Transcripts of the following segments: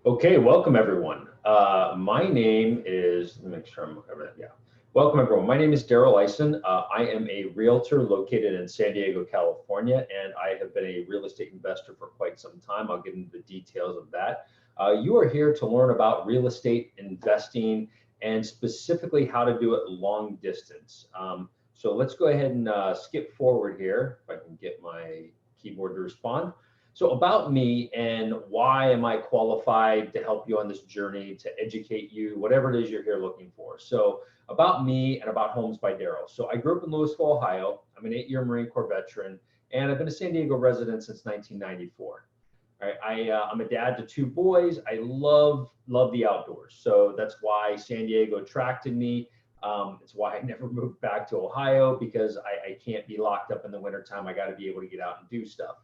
Okay, welcome everyone. My name is, let me make sure I'm everything. Yeah. Welcome everyone. My name is Darel Eisen. I am a realtor located in San Diego, California, and I have been a real estate investor for quite some time. I'll get into the details of that. You are here to learn about real estate investing and specifically how to do it long distance. So let's go ahead and skip forward here if I can get my keyboard to respond. So about me and why am I qualified to help you on this journey, to educate you, whatever it is you're here looking for. So about me and about Homes by Darel. So I grew up in Louisville, Ohio. I'm an 8-year Marine Corps veteran, and I've been a San Diego resident since 1994. All right, I'm a dad to 2 boys. I love the outdoors. So that's why San Diego attracted me. It's why I never moved back to Ohio because I can't be locked up in the wintertime. I got to be able to get out and do stuff.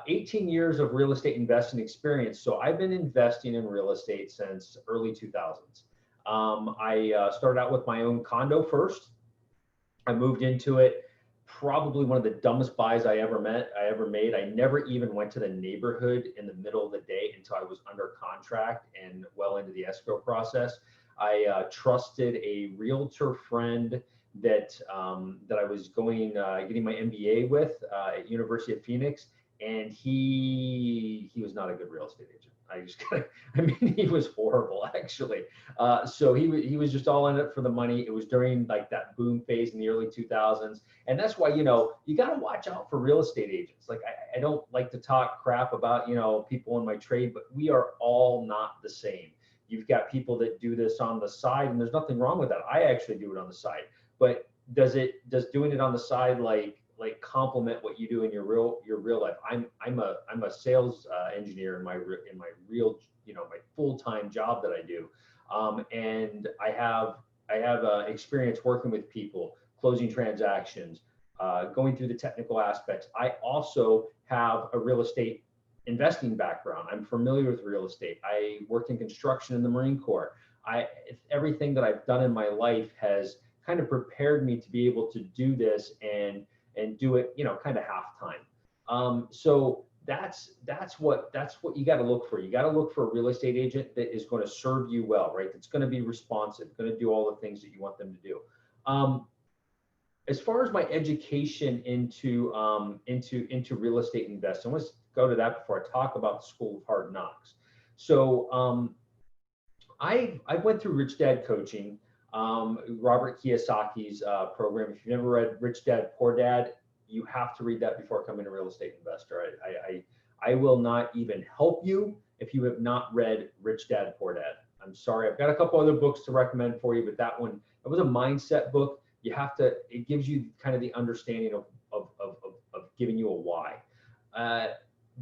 18 years of real estate investing experience. So I've been investing in real estate since early 2000s. I started out with my own condo first. I moved into it. Probably one of the dumbest buys I ever made. I never even went to the neighborhood in the middle of the day until I was under contract and well into the escrow process. I trusted a realtor friend that I was getting my MBA with at University of Phoenix, and he was not a good real estate agent. I mean, he was horrible actually. So he was just all in it for the money. It was during like that boom phase in the early 2000s, and that's why you got to watch out for real estate agents. Like I don't like to talk crap about people in my trade, but we are all not the same. You've got people that do this on the side, and there's nothing wrong with that. I actually do it on the side, but does doing it on the side complement what you do in your real life? I'm a sales engineer in my real my full-time job that I do, and I have experience working with people, closing transactions, going through the technical aspects. I also have a real estate investing background. I'm familiar with real estate. I worked in construction in the Marine Corps. Everything that I've done in my life has kind of prepared me to be able to do this and do it, kind of half time. So that's what you got to look for. You got to look for a real estate agent that is going to serve you well, right? That's going to be responsive, going to do all the things that you want them to do. As far as my education into real estate investing, let's go to that before I talk about the School of Hard Knocks. So I went through Rich Dad Coaching, Robert Kiyosaki's program. If you've never read Rich Dad Poor Dad, you have to read that before becoming a real estate investor. I will not even help you if you have not read Rich Dad Poor Dad. I'm sorry. I've got a couple other books to recommend for you, but that was a mindset book. It gives you kind of the understanding of giving you a why.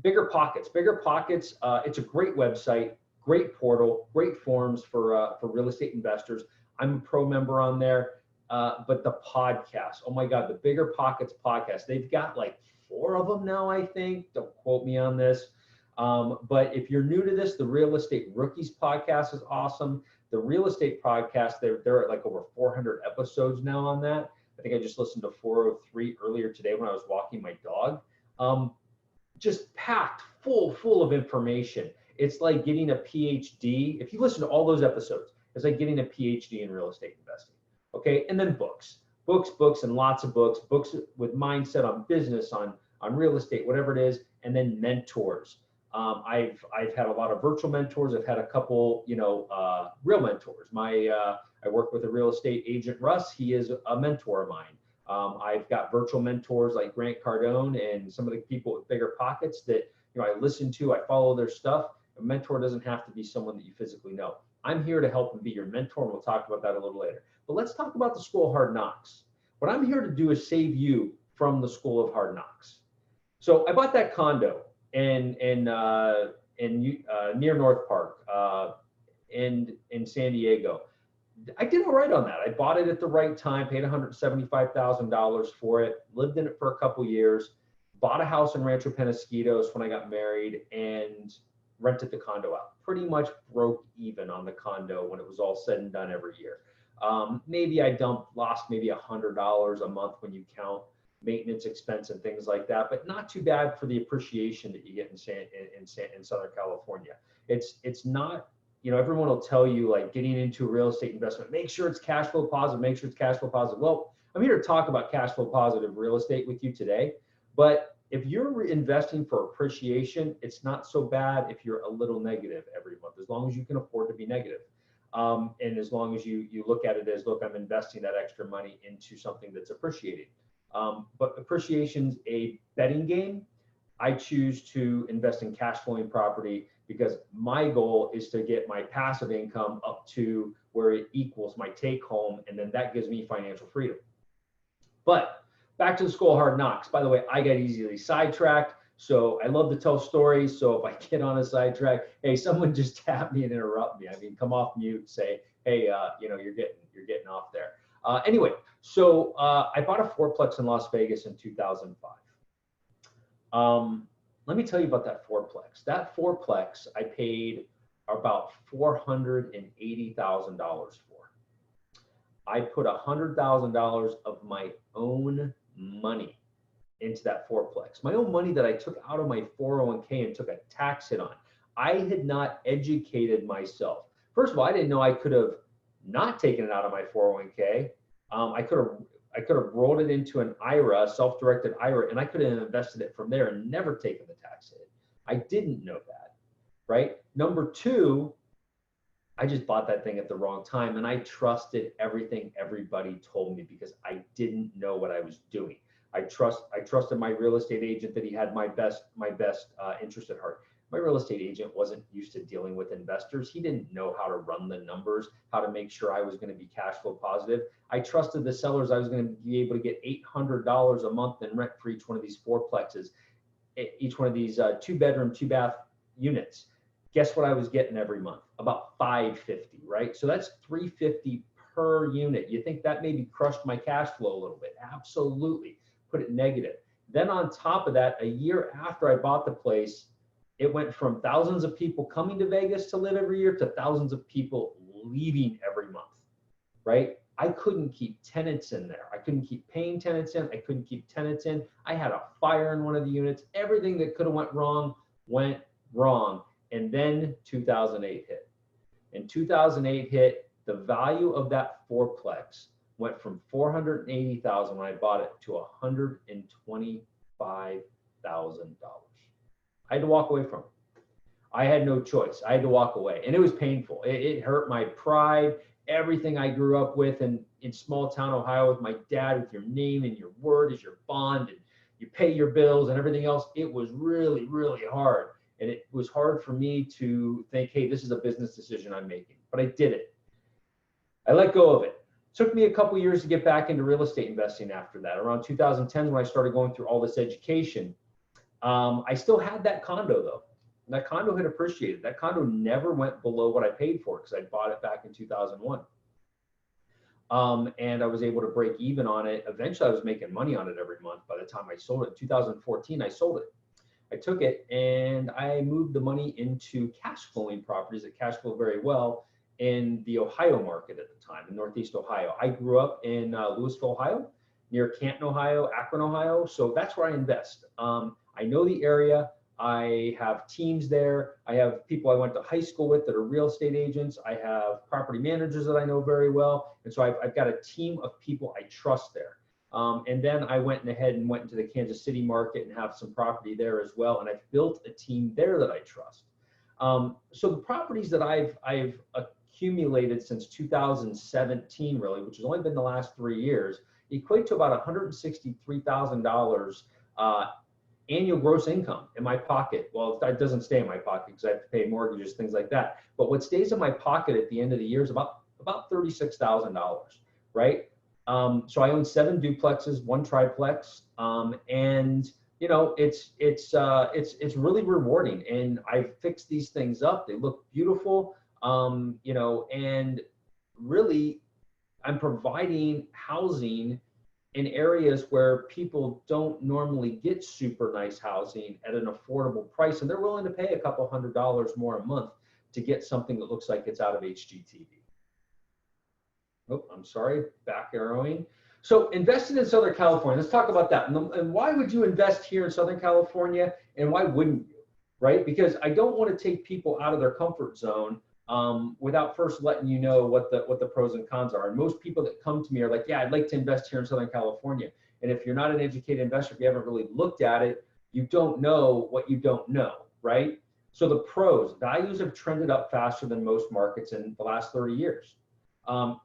Bigger Pockets. It's a great website, great portal, great forums for real estate investors. I'm a pro member on there, but the podcast, oh my God, the Bigger Pockets podcast, they've got like 4 of them now, I think. Don't quote me on this. But if you're new to this, the Real Estate Rookies podcast is awesome. The Real Estate podcast, they're at like over 400 episodes now on that. I think I just listened to 403 earlier today when I was walking my dog. Just packed full of information. It's like getting a PhD. If you listen to all those episodes, it's like getting a PhD in real estate investing. Okay, and then books, and lots of books with mindset on business, on real estate, whatever it is, and then mentors. I've had a lot of virtual mentors. I've had a couple, real mentors. I work with a real estate agent, Russ. He is a mentor of mine. I've got virtual mentors like Grant Cardone and some of the people with Bigger Pockets that I listen to. I follow their stuff. A mentor doesn't have to be someone that you physically know. I'm here to help and be your mentor, and we'll talk about that a little later. But let's talk about the School of Hard Knocks. What I'm here to do is save you from the School of Hard Knocks. So I bought that condo in near North Park in San Diego. I did all right on that. I bought it at the right time, paid $175,000 for it, lived in it for a couple years, bought a house in Rancho Penasquitos when I got married, and rented the condo out. Pretty much broke even on the condo when it was all said and done every year. Maybe I lost maybe $100 a month when you count maintenance expense and things like that, but not too bad for the appreciation that you get in Southern California. It's not, you know, everyone will tell you like getting into real estate investment, make sure it's cash flow positive, make sure it's cash flow positive. Well, I'm here to talk about cash flow positive real estate with you today, but if you're investing for appreciation, it's not so bad if you're a little negative every month, as long as you can afford to be negative. And as long as you look at it as, look, I'm investing that extra money into something that's appreciating. But appreciation's a betting game. I choose to invest in cash flowing property because my goal is to get my passive income up to where it equals my take home, and then that gives me financial freedom. But back to the school of hard knocks. By the way, I get easily sidetracked, so I love to tell stories. So if I get on a sidetrack, hey, someone just tap me and interrupt me. I mean, come off mute, say, hey, you know, you're getting off there. Anyway, so I bought a fourplex in Las Vegas in 2005. Let me tell you about that fourplex. That fourplex I paid about $480,000 for. I put $100,000 of my own money into that fourplex. My own money that I took out of my 401k and took a tax hit on. I had not educated myself. First of all, I didn't know I could have not taken it out of my 401k. I could have rolled it into an IRA, self-directed IRA, and I could have invested it from there and never taken the tax hit. I didn't know that, right? Number two, I just bought that thing at the wrong time, and I trusted everything everybody told me because I didn't know what I was doing. I trusted my real estate agent that he had my best interest at heart. My real estate agent wasn't used to dealing with investors. He didn't know how to run the numbers, how to make sure I was going to be cash flow positive. I trusted the sellers I was going to be able to get $800 a month in rent for each one of these fourplexes, each one of these 2-bedroom, 2-bath units. Guess what I was getting every month? About $550, right? So that's $350 per unit. You think that maybe crushed my cash flow a little bit? Absolutely. Put it negative. Then on top of that, a year after I bought the place, it went from thousands of people coming to Vegas to live every year to thousands of people leaving every month, right? I couldn't keep tenants in there. I couldn't keep paying tenants in. I couldn't keep tenants in. I had a fire in one of the units. Everything that could have went wrong went wrong. And then 2008 hit. And 2008 hit, the value of that fourplex went from $480,000 when I bought it to $125,000. I had to walk away from it. I had no choice. I had to walk away, and it was painful. It hurt my pride, everything I grew up with in small town Ohio with my dad, with your name and your word as your bond, and you pay your bills and everything else. It was really, really hard. And it was hard for me to think, hey, this is a business decision I'm making, but I did it. I let go of it. It took me a couple years to get back into real estate investing after that. Around 2010 when I started going through all this education. I still had that condo though. That condo had appreciated. That condo never went below what I paid for it because I bought it back in 2001. And I was able to break even on it. Eventually I was making money on it every month. By the time I sold it in 2014, I sold it. I took it and I moved the money into cash flowing properties that cash flow very well in the Ohio market at the time, in Northeast Ohio. I grew up in Louisville, Ohio, near Canton, Ohio, Akron, Ohio. So that's where I invest. I know the area. I have teams there. I have people I went to high school with that are real estate agents. I have property managers that I know very well. And so I've got a team of people I trust there. And then I went ahead and went into the Kansas City market and have some property there as well. And I've built a team there that I trust. So the properties that I've accumulated since 2017, really, which has only been the last 3 years, equate to about $163,000 annual gross income in my pocket. Well, it doesn't stay in my pocket because I have to pay mortgages, things like that. But what stays in my pocket at the end of the year is about $36,000, right? So I own 7 duplexes, 1 triplex, and you know it's really rewarding. And I've fixed these things up; they look beautiful, you know, and really, I'm providing housing in areas where people don't normally get super nice housing at an affordable price, and they're willing to pay a couple $100 more a month to get something that looks like it's out of HGTV. Oh, I'm sorry, back arrowing. So investing in Southern California, let's talk about that. And why would you invest here in Southern California, and why wouldn't you, right? Because I don't want to take people out of their comfort zone without first letting you know what the pros and cons are. And most people that come to me are like, yeah, I'd like to invest here in Southern California. And if you're not an educated investor, if you haven't really looked at it, you don't know what you don't know, right? So the pros, values have trended up faster than most markets in the last 30 years.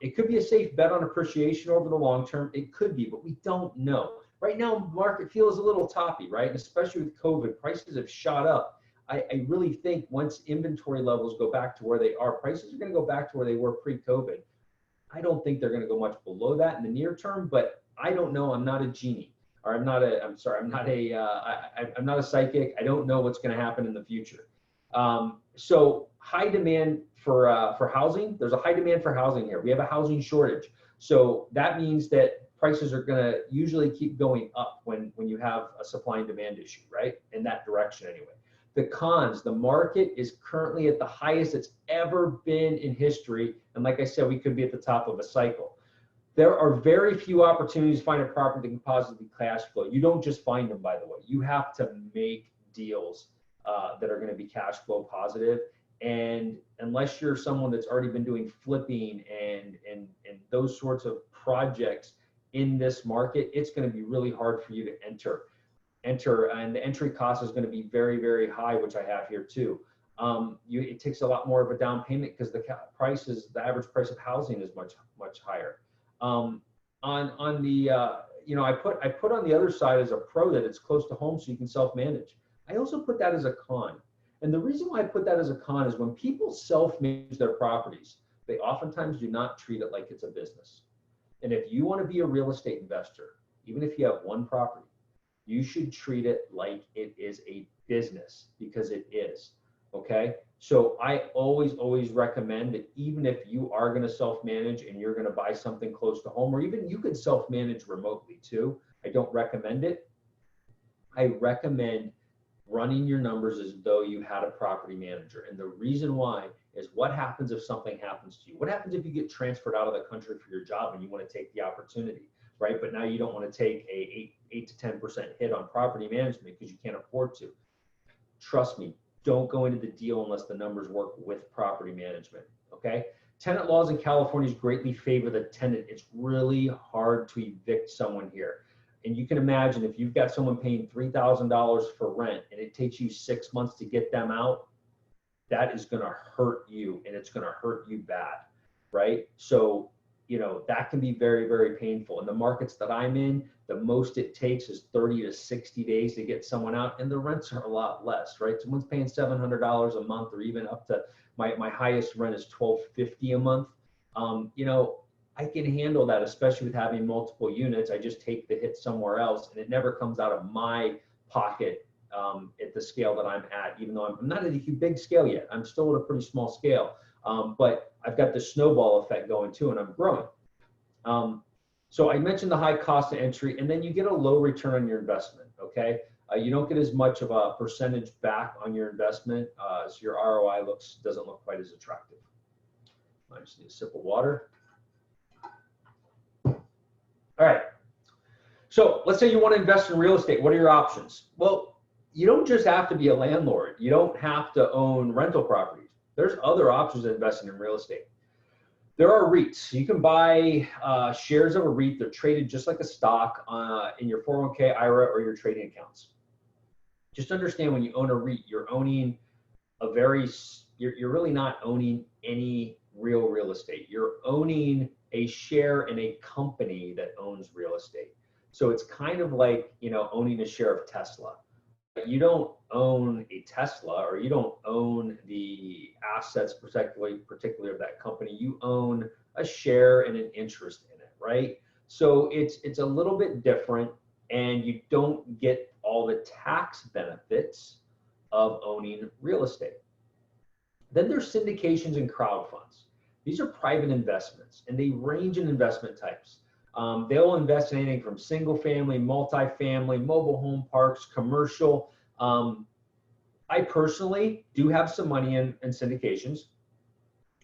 It could be a safe bet on appreciation over the long term. It could be, but we don't know. Right now, market feels a little toppy, right? And especially with COVID, prices have shot up. I really think once inventory levels go back to where they are, prices are going to go back to where they were pre-COVID. I don't think they're going to go much below that in the near term, but I don't know. I'm not a genie, or I'm not a psychic. I don't know what's going to happen in the future. So high demand for housing. There's a high demand for housing here. We have a housing shortage. So that means that prices are going to usually keep going up when you have a supply and demand issue, right? In that direction anyway. The cons, the market is currently at the highest it's ever been in history. And like I said, we could be at the top of a cycle. There are very few opportunities to find a property that can positively cash flow. You don't just find them, by the way. You have to make deals that are going to be cash flow positive. And unless you're someone that's already been doing flipping and those sorts of projects in this market, it's going to be really hard for you to enter, and the entry cost is going to be very, very high, which I have here too. It takes a lot more of a down payment because the average price of housing is much higher. On the I put on the other side as a pro that it's close to home, so you can self-manage. I also put that as a con. And the reason why I put that as a con is when people self-manage their properties, they oftentimes do not treat it like it's a business. And if you want to be a real estate investor, even if you have one property, you should treat it like it is a business, because it is. Okay. So I always recommend that even if you are going to self-manage and you're going to buy something close to home, or even you could self-manage remotely too. I don't recommend it. I recommend running your numbers as though you had a property manager. And the reason why is, what happens if something happens to you? What happens if you get transferred out of the country for your job and you want to take the opportunity, right? But now you don't want to take a 8 to 10% hit on property management because you can't afford to. Trust me, don't go into the deal unless the numbers work with property management, okay? Tenant laws in California greatly favor the tenant. It's really hard to evict someone here. And you can imagine if you've got someone paying $3,000 for rent and it takes you 6 months to get them out, that is going to hurt you, and it's going to hurt you bad, right? So, that can be very, very painful. In the markets that I'm in, the most it takes is 30 to 60 days to get someone out, and the rents are a lot less, right? Someone's paying $700 a month, or even up to my highest rent is $1,250 a month. I can handle that, especially with having multiple units. I just take the hit somewhere else, and it never comes out of my pocket at the scale that I'm at, even though I'm not at a big scale yet. I'm still at a pretty small scale, but I've got the snowball effect going too, and I'm growing. So I mentioned the high cost of entry, and then you get a low return on your investment, okay? You don't get as much of a percentage back on your investment, so your ROI doesn't look quite as attractive. I just need a sip of water. All right, so let's say you want to invest in real estate. What are your options? Well, you don't just have to be a landlord. You don't have to own rental properties. There's other options in investing in real estate. There are REITs. You can buy shares of a REIT. They're traded just like a stock in your 401k, IRA, or your trading accounts. Just understand, when you own a REIT, you're owning you're really not owning any real estate. You're owning a share in a company that owns real estate. So it's kind of like, owning a share of Tesla. You don't own a Tesla, or you don't own the assets particularly of that company. You own a share and an interest in it, right? So it's a little bit different, and you don't get all the tax benefits of owning real estate. Then there's syndications and crowd funds. These are private investments, and they range in investment types. They'll invest in anything from single family, multifamily, mobile home parks, commercial. I personally do have some money in syndications.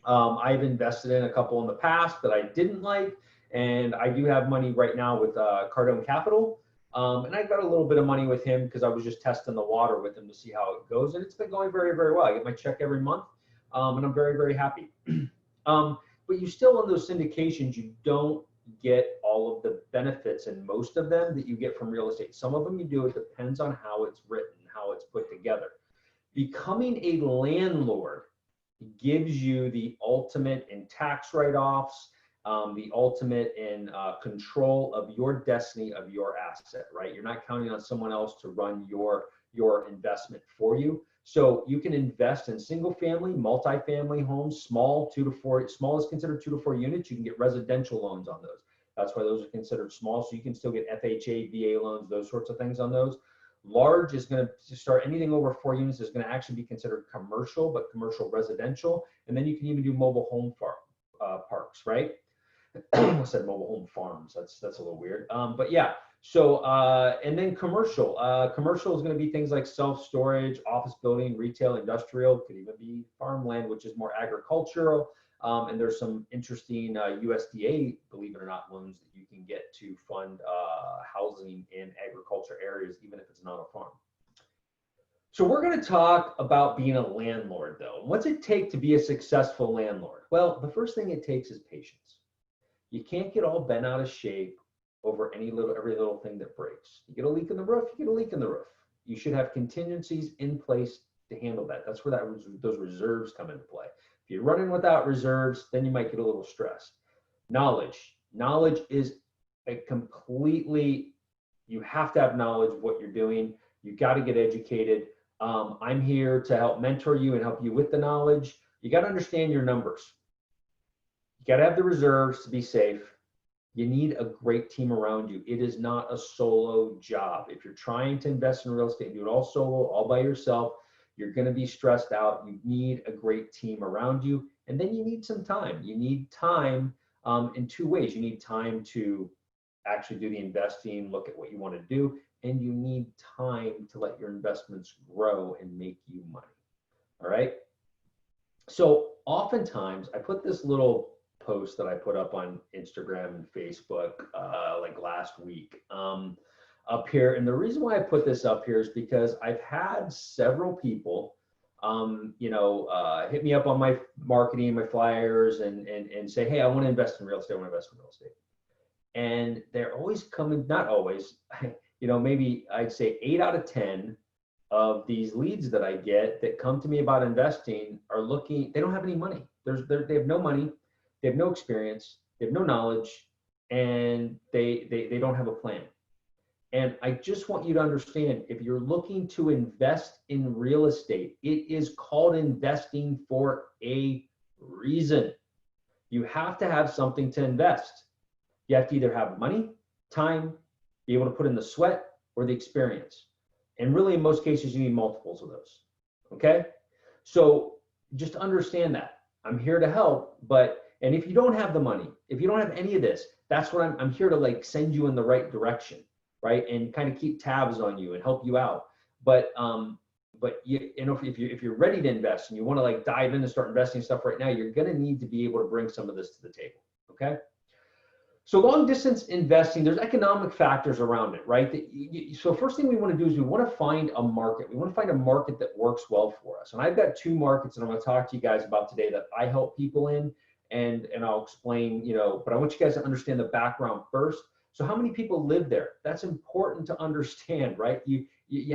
I've invested in a couple in the past that I didn't like, And I do have money right now with Cardone Capital. And I got a little bit of money with him because I was just testing the water with him to see how it goes. And it's been going very, very well. I get my check every month, and I'm very, very happy. But you still, in those syndications, you don't get all of the benefits, and most of them that you get from real estate. Some of them you do. It depends on how it's written, how it's put together. Becoming a landlord gives you the ultimate in tax write-offs, the ultimate in control of your destiny of your asset, right? You're not counting on someone else to run your investment for you. So you can invest in single family, multifamily homes, small is considered 2 to 4 units. You can get residential loans on those. That's why those are considered small. So you can still get FHA, VA loans, those sorts of things on those. Large is going to start anything over 4 units is going to actually be considered commercial, but commercial residential. And then you can even do mobile home parks, right? I said mobile home farms. That's a little weird. But yeah. So and then commercial. Commercial is going to be things like self-storage, office building, retail, industrial. Could even be farmland, which is more agricultural. And there's some interesting USDA, believe it or not, loans that you can get to fund housing in agriculture areas, even if it's not a farm. So we're going to talk about being a landlord, though. What's it take to be a successful landlord? Well, the first thing it takes is patience. You can't get all bent out of shape over every little thing that breaks. You get a leak in the roof, you get a leak in the roof. You should have contingencies in place to handle that. That's where those reserves come into play. If you're running without reserves, then you might get a little stressed. Knowledge is you have to have knowledge of what you're doing. You got to get educated. I'm here to help mentor you and help you with the knowledge. You got to understand your numbers. You got to have the reserves to be safe. You need a great team around you. It is not a solo job. If you're trying to invest in real estate, do it all solo, all by yourself, you're going to be stressed out. You need a great team around you. And then you need some time. You need time in 2 ways. You need time to actually do the investing, look at what you want to do, and you need time to let your investments grow and make you money. All right. So oftentimes I put this little post that I put up on Instagram and Facebook like last week up here. And the reason why I put this up here is because I've had several people hit me up on my marketing, my flyers, and say, hey, I want to invest in real estate. And they're always coming, not always, maybe I'd say 8 out of 10 of these leads that I get that come to me about investing are looking, they don't have any money. They have no money. They have no experience, they have no knowledge, and they don't have a plan. And I just want you to understand, if you're looking to invest in real estate, it is called investing for a reason. You have to have something to invest. You have to either have money, time, be able to put in the sweat, or the experience. And really, in most cases, you need multiples of those. Okay? So just understand that. I'm here to help, and if you don't have the money, if you don't have any of this, that's what I'm here to like send you in the right direction, right? And kind of keep tabs on you and help you out. But if you're ready to invest and you want to like dive in and start investing stuff right now, you're going to need to be able to bring some of this to the table. Okay. So long distance investing, there's economic factors around it, right? So first thing we want to do is we want to find a market. We want to find a market that works well for us. And I've got 2 markets that I'm going to talk to you guys about today that I help people in. And I'll explain, but I want you guys to understand the background first. So how many people live there? That's important to understand, right? You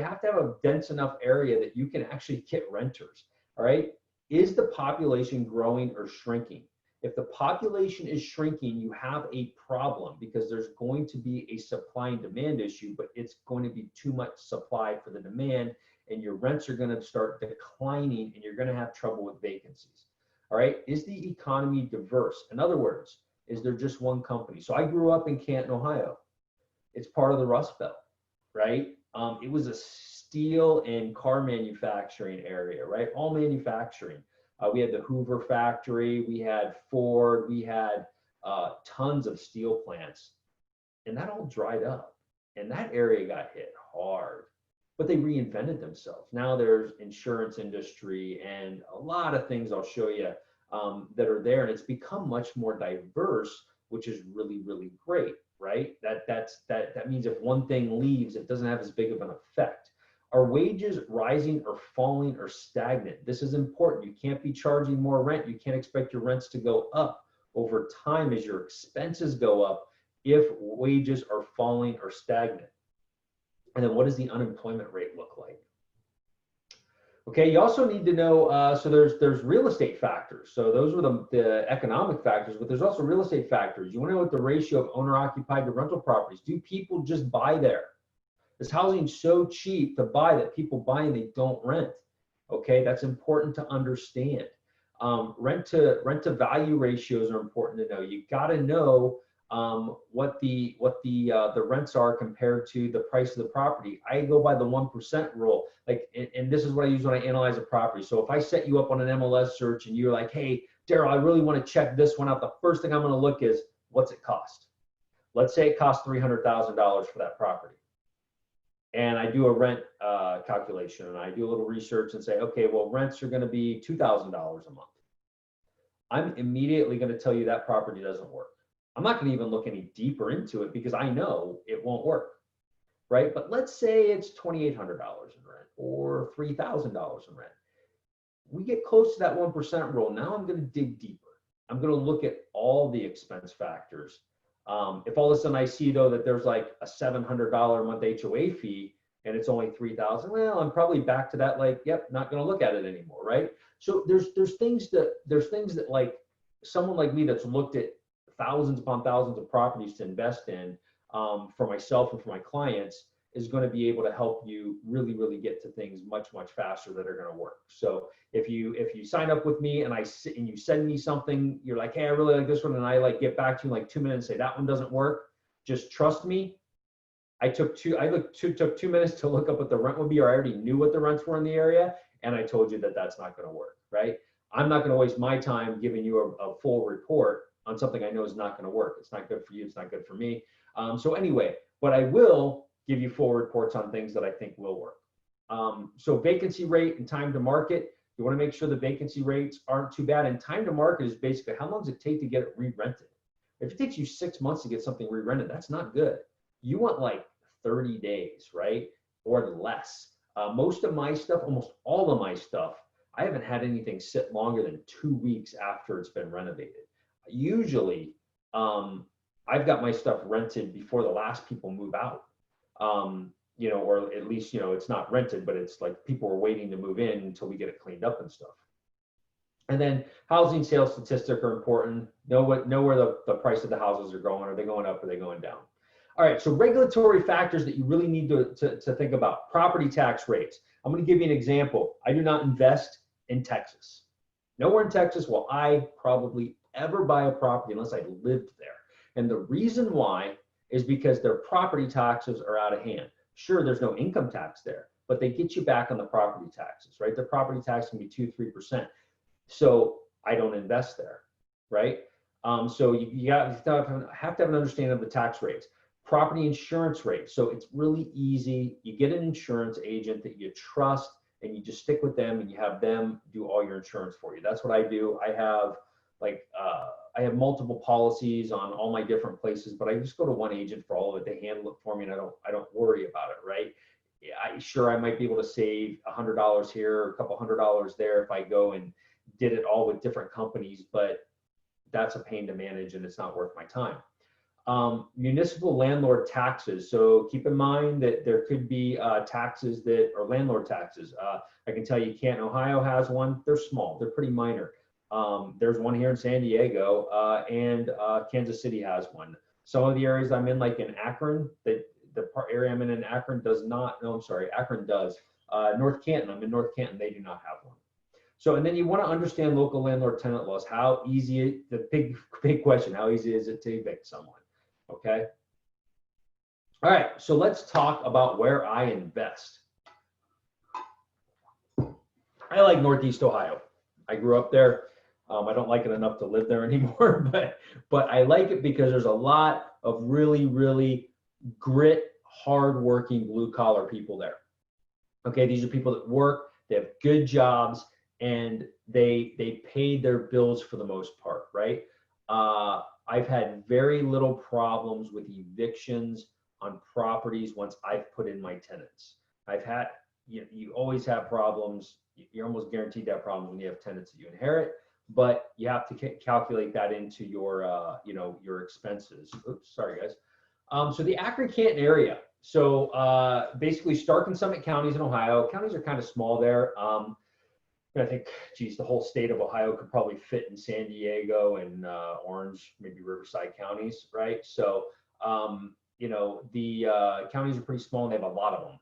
have to have a dense enough area that you can actually get renters, all right? Is the population growing or shrinking? If the population is shrinking, you have a problem because there's going to be a supply and demand issue, but it's going to be too much supply for the demand, and your rents are going to start declining, and you're going to have trouble with vacancies. All right, is the economy diverse? In other words, is there just one company? So I grew up in Canton, Ohio. It's part of the Rust Belt, right? It was a steel and car manufacturing area, right? All manufacturing. We had the Hoover factory, we had Ford, we had tons of steel plants, and that all dried up. And that area got hit hard. But they reinvented themselves. Now there's insurance industry and a lot of things I'll show you that are there, and it's become much more diverse which is really, really great, right? That means if one thing leaves, it doesn't have as big of an effect. Are wages rising or falling or stagnant? This is important. You can't be charging more rent. You can't expect your rents to go up over time as your expenses go up if wages are falling or stagnant. And then what does the unemployment rate look like? Okay, you also need to know, so there's real estate factors. So those are the economic factors, but there's also real estate factors. You want to know what the ratio of owner occupied to rental properties. Do people just buy there? Is housing so cheap to buy that people buy and they don't rent? Okay, that's important to understand. Rent to value ratios are important to know. You got to know what the rents are compared to the price of the property. I go by the 1% rule. Like, and this is what I use when I analyze a property. So if I set you up on an MLS search and you're like, hey, Darel, I really want to check this one out, the first thing I'm going to look is what's it cost. Let's say it costs $300,000 for that property. And I do a rent calculation, and I do a little research and say, okay, well, rents are going to be $2,000 a month. I'm immediately going to tell you that property doesn't work. I'm not going to even look any deeper into it because I know it won't work, right? But let's say it's $2,800 in rent or $3,000 in rent. We get close to that 1% rule. Now I'm going to dig deeper. I'm going to look at all the expense factors. If all of a sudden I see though that there's like a $700 a month HOA fee and it's only $3,000, well, I'm probably back to that, like, yep, not going to look at it anymore, right? So there's things that like someone like me that's looked at thousands upon thousands of properties to invest in for myself and for my clients is going to be able to help you really, really get to things much faster that are going to work. So if you sign up with me and you send me something, you're like, hey, I really like this one, and I like get back to you in like 2 minutes and say that one doesn't work, just trust me. I took 2 minutes to look up what the rent would be, or I already knew what the rents were in the area, and I told you that that's not going to work, right? I'm not going to waste my time giving you a full report on something I know is not going to work. It's not good for you. It's not good for me. So anyway, but I will give you full reports on things that I think will work. So vacancy rate and time to market, you want to make sure the vacancy rates aren't too bad. And time to market is basically how long does it take to get it re-rented? If it takes you 6 months to get something re-rented, that's not good. You want like 30 days, right? Or less. Most of my stuff, almost all of my stuff, I haven't had anything sit longer than 2 weeks after it's been renovated. Usually, I've got my stuff rented before the last people move out. You know, or at least, you know, it's not rented, but it's like people are waiting to move in until we get it cleaned up and stuff. And then housing sales statistics are important. Know where the price of the houses are going. Are they going up? Are they going down? All right, so regulatory factors that you really need to think about. Property tax rates. I'm going to give you an example. I do not invest in Texas. Nowhere in Texas will I probably ever buy a property unless I lived there. And the reason why is because their property taxes are out of hand. Sure, there's no income tax there, but they get you back on the property taxes, right? The property tax can be 2-3%. So I don't invest there, right? So you have to have an understanding of the tax rates. Property insurance rates. So it's really easy. You get an insurance agent that you trust and you just stick with them and you have them do all your insurance for you. That's what I do. I have I have multiple policies on all my different places, but I just go to one agent for all of it. They handle it for me and I don't worry about it, right? I might be able to save $100 here, a couple $100 there if I go and did it all with different companies, but that's a pain to manage and it's not worth my time. Municipal landlord taxes. So keep in mind that there could be taxes that are landlord taxes. I can tell you Canton, Ohio has one. They're small, they're pretty minor. There's one here in San Diego, and Kansas City has one. Some of the areas I'm in, like in Akron, the area I'm in Akron does not, no, I'm sorry, Akron does. North Canton, I'm in North Canton, they do not have one. So, and then you want to understand local landlord tenant laws. How easy, the big question, how easy is it to evict someone? Okay. All right, so let's talk about where I invest. I like Northeast Ohio. I grew up there. I don't like it enough to live there anymore, but I like it because there's a lot of really, really grit, hardworking, blue-collar people there. Okay, these are people that work, they have good jobs, and they pay their bills for the most part, right? I've had very little problems with evictions on properties once I've put in my tenants. I've had, you always have problems. You're almost guaranteed to have problems when you have tenants that you inherit, but you have to calculate that into your, your expenses. Oops, sorry guys. So the Akron-Canton area. So basically Stark and Summit counties in Ohio. Counties are kind of small there. I think, geez, the whole state of Ohio could probably fit in San Diego and Orange, maybe Riverside counties, right? So, the counties are pretty small and they have a lot of them.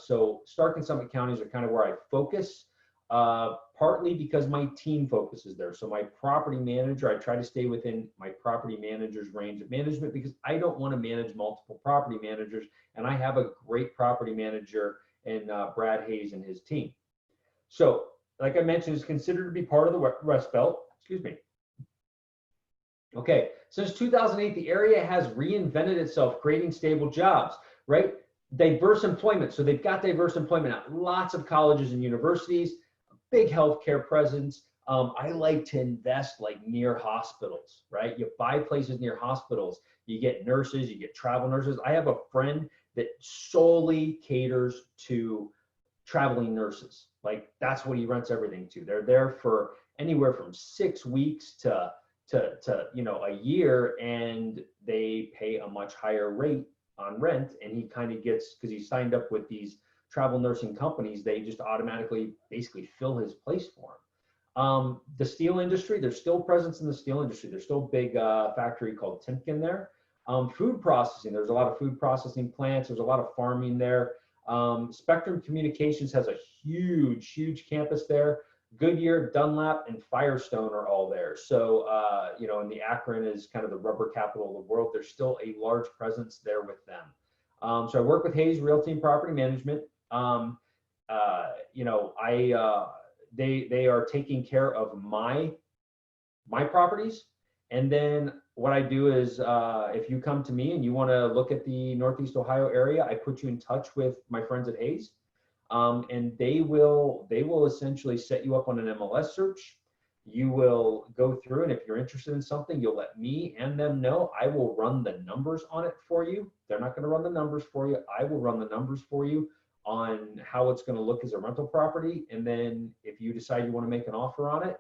So Stark and Summit counties are kind of where I focus, partly because my team focuses there. So my property manager, I try to stay within my property manager's range of management because I don't want to manage multiple property managers. And I have a great property manager in Brad Hayes and his team. So, like I mentioned, it's considered to be part of the Rust Belt. Excuse me. Okay, since 2008, the area has reinvented itself, creating stable jobs, right? Diverse employment. So they've got diverse employment now. Lots of colleges and universities, big healthcare presence. I like to invest like near hospitals, right? You buy places near hospitals. You get nurses, you get travel nurses. I have a friend that solely caters to traveling nurses. Like that's what he rents everything to. They're there for anywhere from 6 weeks to a year, and they pay a much higher rate on rent. And he kind of gets, because he signed up with these travel nursing companies, they just automatically basically fill his place for him. The steel industry, there's still presence in the steel industry. There's still a big factory called Timken there. Food processing, there's a lot of food processing plants. There's a lot of farming there. Spectrum Communications has a huge campus there. Goodyear, Dunlap, and Firestone are all there. So, and the Akron is kind of the rubber capital of the world. There's still a large presence there with them. So I work with Hayes Realty and Property Management. They are taking care of my properties. And then what I do is, if you come to me and you want to look at the Northeast Ohio area, I put you in touch with my friends at Hayes, and they will essentially set you up on an MLS search. You will go through, and if you're interested in something, you'll let me and them know. I will run the numbers on it for you. They're not going to run the numbers for you. I will run the numbers for you on how it's going to look as a rental property. And then if you decide you want to make an offer on it,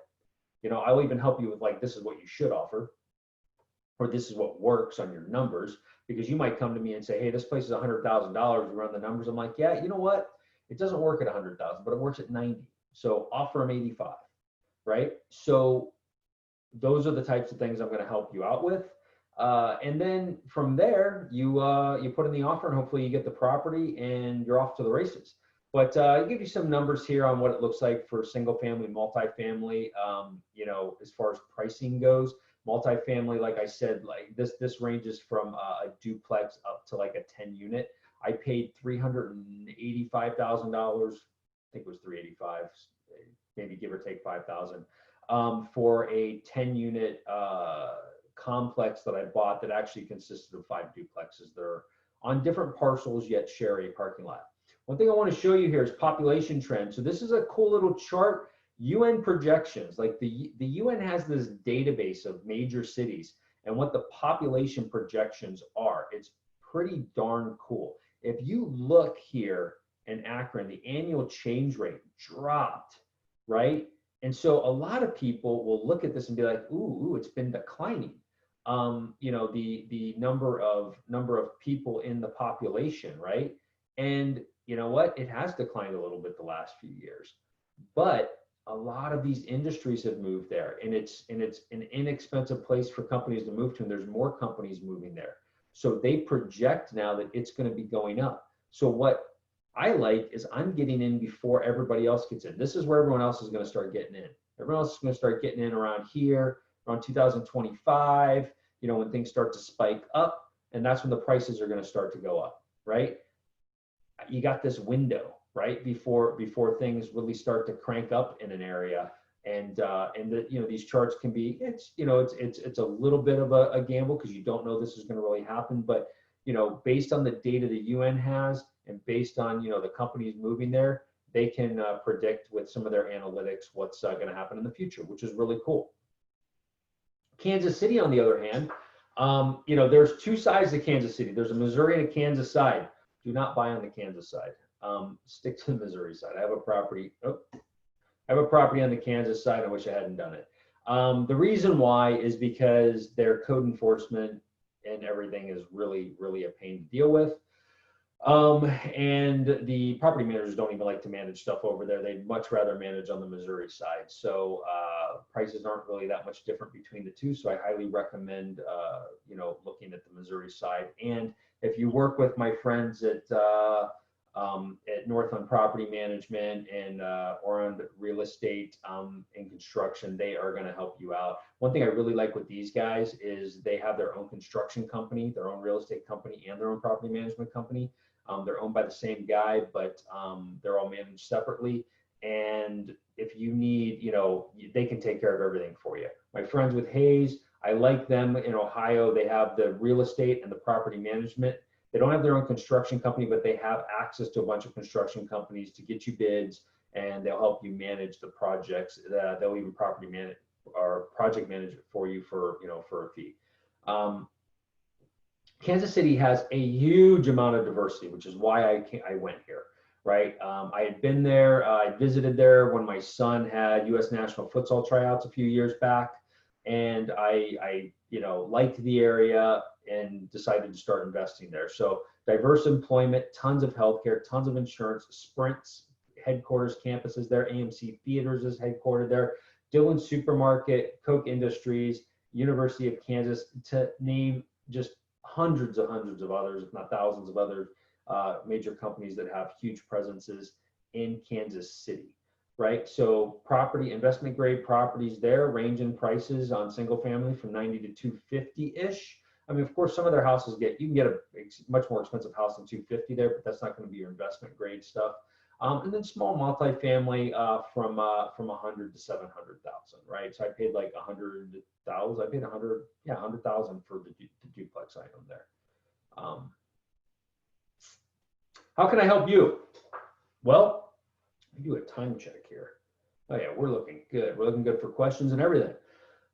I'll even help you with like, this is what you should offer, or this is what works on your numbers, because you might come to me and say, hey, this place is $100,000. We run the numbers. I'm like, yeah, you know what? It doesn't work at 100,000, but it works at 90. So offer them 85, right? So those are the types of things I'm going to help you out with. And then from there, you put in the offer and hopefully you get the property and you're off to the races. But I'll give you some numbers here on what it looks like for single family, multifamily, as far as pricing goes. Multifamily, like I said, like this ranges from a duplex up to like a 10 unit. I paid $385,000. I think it was 385, maybe give or take 5,000, for a 10 unit complex that I bought that actually consisted of 5 duplexes. They're on different parcels yet share a parking lot. One thing I want to show you here is population trend. So this is a cool little chart. UN projections, like the UN has this database of major cities and what the population projections are. It's pretty darn cool. If you look here in Akron, the annual change rate dropped, right? And so a lot of people will look at this and be like, ooh, it's been declining. The number of people in the population, right? And you know what? It has declined a little bit the last few years, but a lot of these industries have moved there, and it's an inexpensive place for companies to move to, and there's more companies moving there. So they project now that it's going to be going up. So what I like is I'm getting in before everybody else gets in. This is where everyone else is going to start getting in. Everyone else is going to start getting in around here, around 2025, when things start to spike up, and that's when the prices are going to start to go up, right? You got this window, right, before things really start to crank up in an area, and these charts can be, it's a little bit of a gamble because you don't know this is going to really happen, but based on the data the UN has and based on the companies moving there, they can predict with some of their analytics what's going to happen in the future, which is really cool. Kansas City, on the other hand, you know, there's two sides to Kansas City. There's a Missouri and a Kansas side. Do not buy on the Kansas side. Stick to the Missouri side. I have a property. Oh, I have a property on the Kansas side. I wish I hadn't done it. The reason why is because their code enforcement and everything is really, really a pain to deal with. And the property managers don't even like to manage stuff over there. They'd much rather manage on the Missouri side. So prices aren't really that much different between the two. So I highly recommend, you know, looking at the Missouri side. And if you work with my friends at Northland Property Management and Orland Real Estate and Construction, they are going to help you out. One thing I really like with these guys is they have their own construction company, their own real estate company, and their own property management company. They're owned by the same guy, but they're all managed separately. And if you need, you know, they can take care of everything for you. My friends with Hayes, I like them in Ohio. They have the real estate and the property management. They don't have their own construction company, but they have access to a bunch of construction companies to get you bids, and they'll help you manage the projects. They'll even property manage or project manage it for you for, you know, for a fee. Kansas City has a huge amount of diversity, which is why I went here, right? I had been there, I visited there when my son had U.S. national futsal tryouts a few years back, and I you know, liked the area and decided to start investing there. So diverse employment, tons of healthcare, tons of insurance, Sprint's headquarters campuses there, AMC Theaters is headquartered there, Dillon Supermarket, Koch Industries, University of Kansas, to name just hundreds of others, if not thousands of other major companies that have huge presences in Kansas City, right? So property, investment grade properties there range in prices on single family from 90 to 250-ish. I mean, of course, some of their houses you can get a much more expensive house than 250 there, but that's not going to be your investment grade stuff. And then small multifamily from 100 to 700,000, right? So I paid like 100,000. I paid 100,000 for the duplex I own there. How can I help you? Well, we do a time check here. Oh yeah, we're looking good. We're looking good for questions and everything.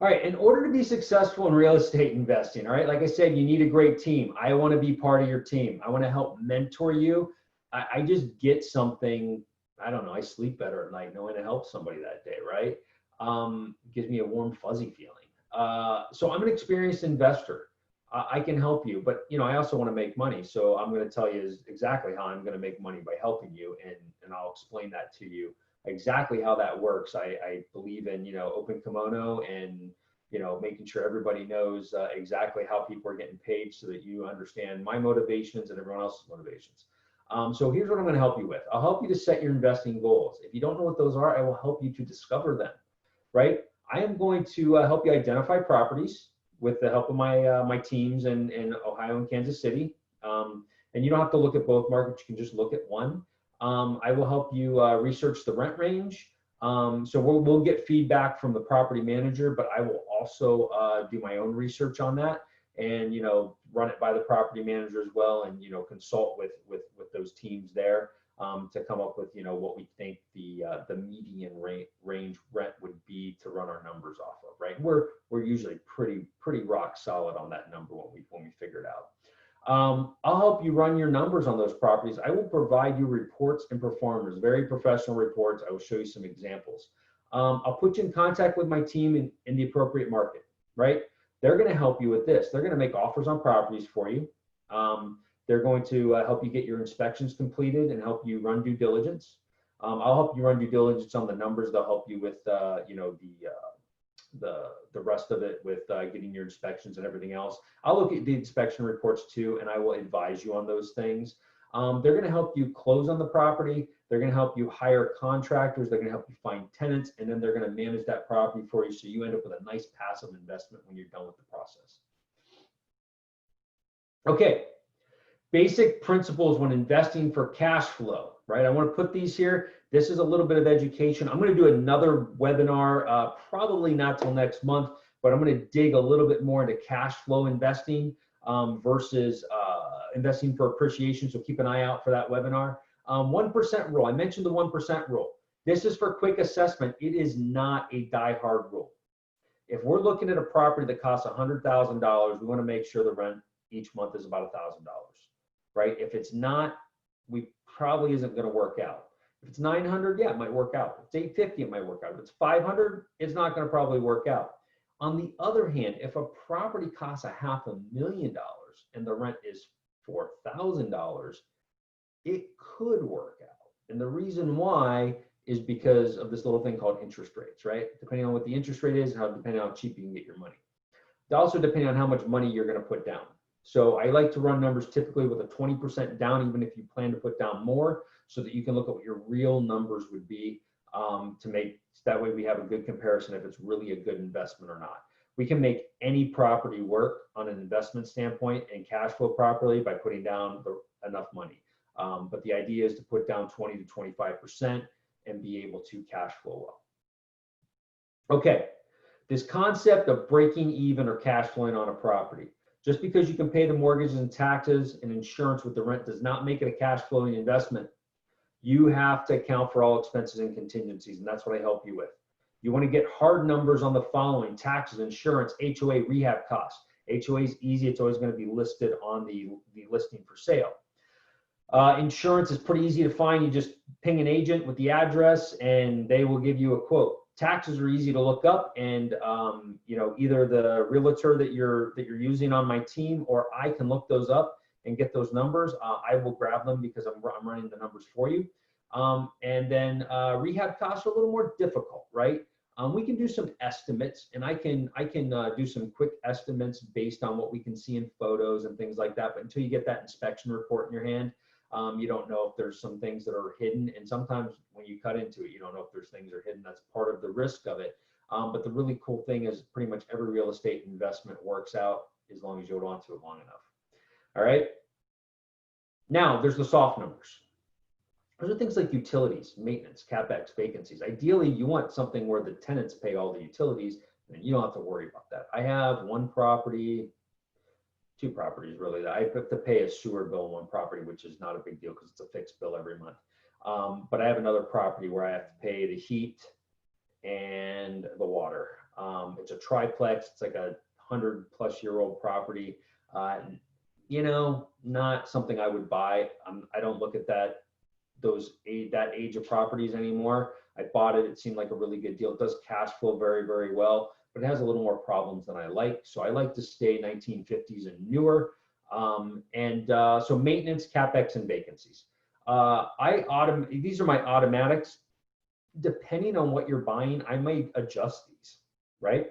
All right, in order to be successful in real estate investing, all right, like I said, you need a great team. I want to be part of your team. I want to help mentor you. I just get something, I don't know, I sleep better at night knowing to help somebody that day, right? It gives me a warm, fuzzy feeling. So I'm an experienced investor. I can help you, but you know, I also want to make money. So I'm going to tell you exactly how I'm going to make money by helping you, and I'll explain that to you exactly how that works. I believe in, you know, open kimono and, you know, making sure everybody knows exactly how people are getting paid so that you understand my motivations and everyone else's motivations. So here's what I'm going to help you with. I'll help you to set your investing goals. If you don't know what those are, I will help you to discover them, right? I am going to help you identify properties with the help of my teams in Ohio and Kansas City. And you don't have to look at both markets. You can just look at one. I will help you research the rent range. So we'll get feedback from the property manager, but I will also do my own research on that, and, you know, run it by the property manager as well, and, you know, consult with those teams there to come up with, you know, what we think the median range rent would be to run our numbers off of, right? We're usually pretty rock solid on that number when we figure it out. I'll help you run your numbers on those properties. I will provide you reports and performers, very professional reports. I will show you some examples. I'll put you in contact with my team in the appropriate market, right? They're going to help you with this. They're going to make offers on properties for you. They're going to help you get your inspections completed and help you run due diligence. I'll help you run due diligence on the numbers. They'll help you with, you know, the rest of it with getting your inspections and everything else. I'll look at the inspection reports too, and I will advise you on those things. They're going to help you close on the property. They're going to help you hire contractors. They're going to help you find tenants, and then they're going to manage that property for you, so you end up with a nice passive investment when you're done with the process. Okay, basic principles when investing for cash flow, right? I want to put these here. This is a little bit of education. I'm going to do another webinar, probably not till next month, but I'm going to dig a little bit more into cash flow investing versus investing for appreciation. So keep an eye out for that webinar. 1% rule. I mentioned the 1% rule. This is for quick assessment. It is not a die-hard rule. If we're looking at a property that costs $100,000, we want to make sure the rent each month is about $1,000, right? If it's not, we probably isn't going to work out. If it's 900, yeah, it might work out. If it's 850, it might work out. If it's 500, it's not going to probably work out. On the other hand, if a property costs $500,000 and the rent is $4,000, it could work out. And the reason why is because of this little thing called interest rates, right? Depending on what the interest rate is, depending on how cheap you can get your money. Also depending on how much money you're going to put down. So I like to run numbers typically with a 20% down, even if you plan to put down more, so that you can look at what your real numbers would be to make, that way we have a good comparison if it's really a good investment or not. We can make any property work on an investment standpoint and cash flow properly by putting down enough money. But the idea is to put down 20 to 25% and be able to cash flow well. Okay, this concept of breaking even or cash flowing on a property. Just because you can pay the mortgages and taxes and insurance with the rent does not make it a cash flowing investment. You have to account for all expenses and contingencies, and that's what I help you with. You want to get hard numbers on the following: taxes, insurance, HOA, rehab costs. HOA is easy, it's always going to be listed on the listing for sale. Insurance is pretty easy to find. You just ping an agent with the address and they will give you a quote. Taxes are easy to look up, and you know, either the realtor that you're using on my team or I can look those up and get those numbers. I will grab them because I'm running the numbers for you. And then rehab costs are a little more difficult, right? We can do some estimates, and I can do some quick estimates based on what we can see in photos and things like that. But until you get that inspection report in your hand, you don't know if there's some things that are hidden. And sometimes when you cut into it, you don't know if there's things that are hidden. That's part of the risk of it. But the really cool thing is pretty much every real estate investment works out as long as you hold on to it long enough. All right. Now there's the soft numbers. Those are things like utilities, maintenance, CapEx, vacancies. Ideally, you want something where the tenants pay all the utilities and you don't have to worry about that. I have one property, two properties really, that I have to pay a sewer bill on one property, which is not a big deal because it's a fixed bill every month. But I have another property where I have to pay the heat and the water. It's a triplex. It's like a 100-plus-year-old property. You know, not something I would buy. I don't look at that age of properties anymore. I bought it. It seemed like a really good deal. It does cash flow very, very well, but it has a little more problems than I like. So I like to stay 1950s and newer. So maintenance, CapEx, and vacancies. These are my automatics. Depending on what you're buying, I might adjust these, right?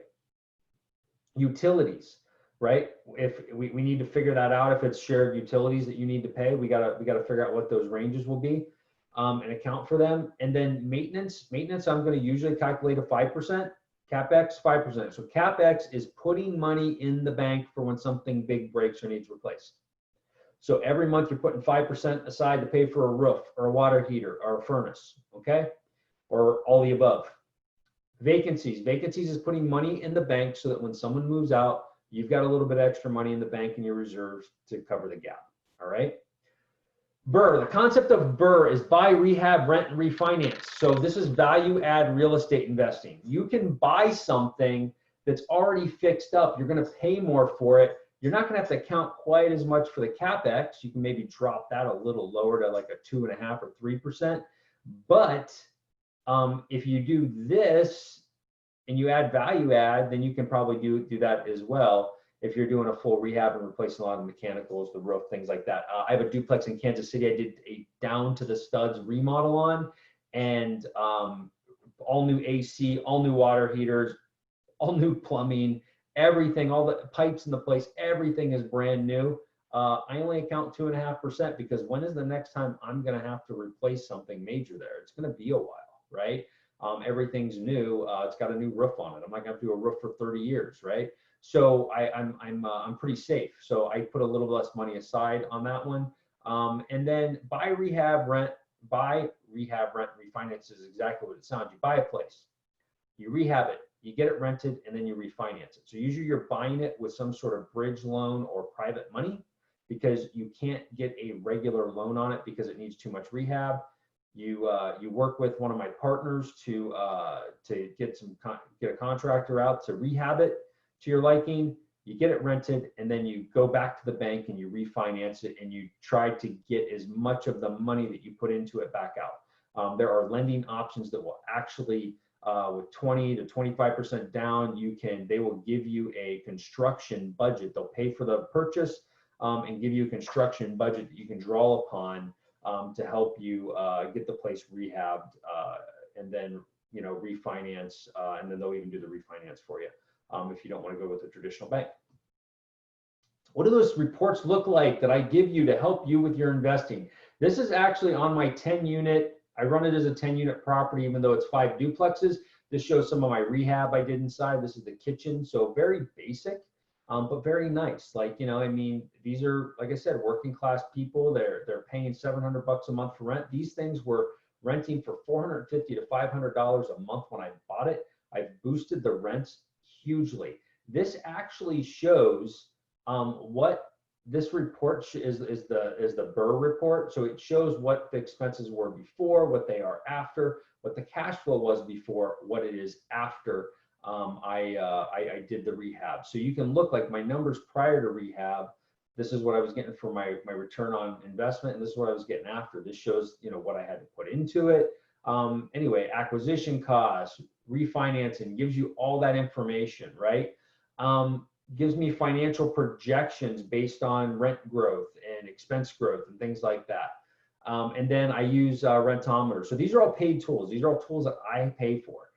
Utilities, right? If we need to figure that out, if it's shared utilities that you need to pay, we gotta figure out what those ranges will be and account for them. And then maintenance, I'm going to usually calculate a 5%, CapEx 5%. So CapEx is putting money in the bank for when something big breaks or needs replaced. So every month you're putting 5% aside to pay for a roof or a water heater or a furnace, okay? Or all the above. Vacancies is putting money in the bank so that when someone moves out, you've got a little bit extra money in the bank in your reserves to cover the gap, all right? BRRRR, the concept of BRRRR is buy, rehab, rent, and refinance. So this is value add real estate investing. You can buy something that's already fixed up. You're gonna pay more for it. You're not gonna have to account quite as much for the CapEx. You can maybe drop that a little lower to like a 2.5 or 3%. But if you do this and you add value add, then you can probably do that as well. If you're doing a full rehab and replacing a lot of mechanicals, the roof, things like that. I have a duplex in Kansas City. I did a down to the studs remodel on, and all new AC, all new water heaters, all new plumbing, everything, all the pipes in the place, everything is brand new. I only account 2.5% because when is the next time I'm going to have to replace something major there? It's going to be a while, right? Everything's new. It's got a new roof on it. I'm not going to do a roof for 30 years, right? So I'm pretty safe. So I put a little less money aside on that one. And then buy, rehab, rent, refinance is exactly what it sounds. You buy a place, you rehab it, you get it rented, and then you refinance it. So usually you're buying it with some sort of bridge loan or private money because you can't get a regular loan on it because it needs too much rehab. You work with one of my partners to get a contractor out to rehab it to your liking. You get it rented, and then you go back to the bank and you refinance it, and you try to get as much of the money that you put into it back out. There are lending options that will actually, with 20 to 25% down, they will give you a construction budget. They'll pay for the purchase and give you a construction budget that you can draw upon to help you get the place rehabbed and then refinance, and then they'll even do the refinance for you if you don't want to go with a traditional bank. What do those reports look like that I give you to help you with your investing? This is actually on my 10-unit. I run it as a 10-unit property, even though it's 5 duplexes. This shows some of my rehab I did inside. This is the kitchen, so very basic, but very nice. Like, I mean, these are, like I said, working class people. They're paying $700 a month for rent. These things were renting for $450 to $500 a month when I bought it. I've boosted the rents hugely. This actually shows what this report is the Burr report. So it shows what the expenses were before, what they are after, what the cash flow was before, what it is after I did the rehab. So you can look like my numbers prior to rehab. This is what I was getting for my return on investment, and this is what I was getting after. This shows what I had to put into it. Anyway, acquisition costs, refinancing, gives you all that information, right? Gives me financial projections based on rent growth and expense growth and things like that. And then I use Rentometer. So these are all paid tools. These are all tools that I pay for.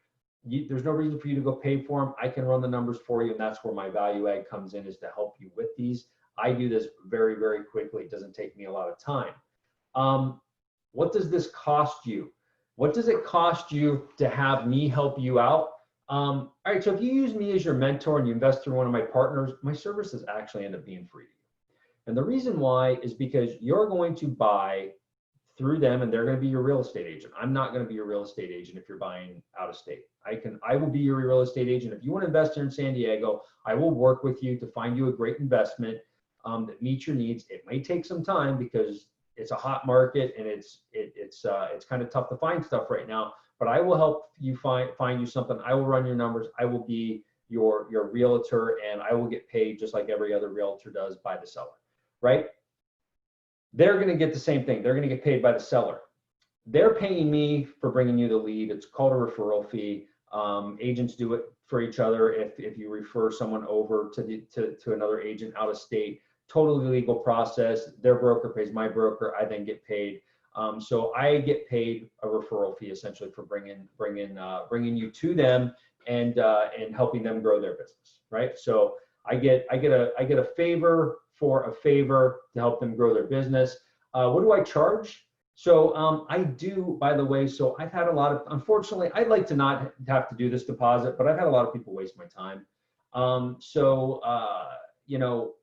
There's no reason for you to go pay for them. I can run the numbers for you, and that's where my value add comes in, is to help you with these. I do this very, very quickly. It doesn't take me a lot of time. What does this cost you? What does it cost you to have me help you out? All right, so if you use me as your mentor and you invest through one of my partners, my services actually end up being free to you. And the reason why is because you're going to buy through them, and they're going to be your real estate agent. I'm not going to be your real estate agent if you're buying out of state. I will be your real estate agent. If you want to invest here in San Diego, I will work with you to find you a great investment that meets your needs. It may take some time because it's a hot market and it's kind of tough to find stuff right now. But I will help you find you something. I will run your numbers. I will be your realtor, and I will get paid just like every other realtor does by the seller, right? They're going to get the same thing. They're going to get paid by the seller. They're paying me for bringing you the lead. It's called a referral fee. Agents do it for each other. If you refer someone over to another agent out of state, totally legal process. Their broker pays my broker. I then get paid. So I get paid a referral fee essentially for bringing you to them and helping them grow their business, right? So I get a favor for a favor to help them grow their business. What do I charge? So I do, by the way, so I've had a lot of, unfortunately, I'd like to not have to do this deposit, but I've had a lot of people waste my time.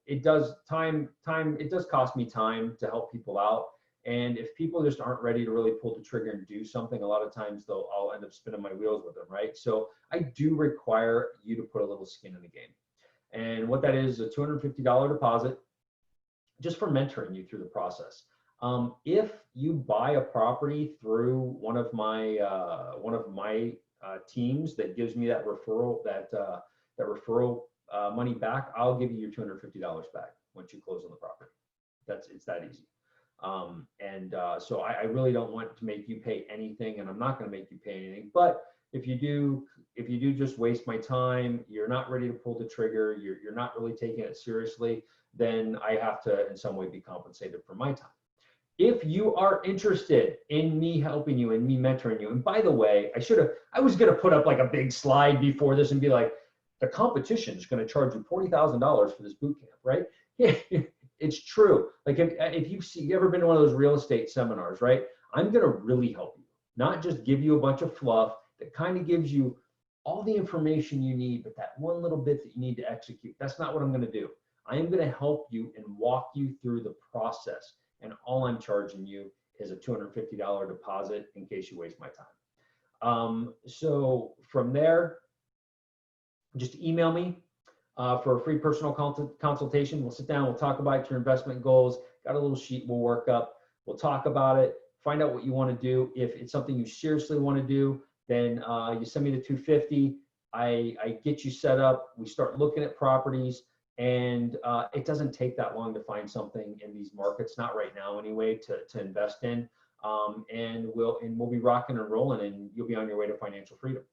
It does cost me time to help people out. And if people just aren't ready to really pull the trigger and do something, a lot of times I'll end up spinning my wheels with them, right? So I do require you to put a little skin in the game. And what that is a $250 deposit just for mentoring you through the process. If you buy a property through one of my teams that gives me that referral, money back, I'll give you your $250 back once you close on the property. It's that easy. So I really don't want to make you pay anything, and I'm not going to make you pay anything. But if you do just waste my time, you're not ready to pull the trigger, you're not really taking it seriously, then I have to in some way be compensated for my time. If you are interested in me helping you and me mentoring you, and by the way, I was going to put up like a big slide before this and be like, the competition is going to charge you $40,000 for this boot camp, right? It's true. Like if you've ever been to one of those real estate seminars, right? I'm going to really help you, not just give you a bunch of fluff that kind of gives you all the information you need, but that one little bit that you need to execute. That's not what I'm going to do. I am going to help you and walk you through the process. And all I'm charging you is a $250 deposit in case you waste my time. So from there, just email me for a free personal consultation. We'll sit down, we'll talk about your investment goals, got a little sheet we'll work up, we'll talk about it, find out what you want to do. If it's something you seriously want to do, then you send me the 250. I get you set up. We start looking at properties, and it doesn't take that long to find something in these markets, not right now anyway, to invest in. And we'll be rocking and rolling, and you'll be on your way to financial freedom.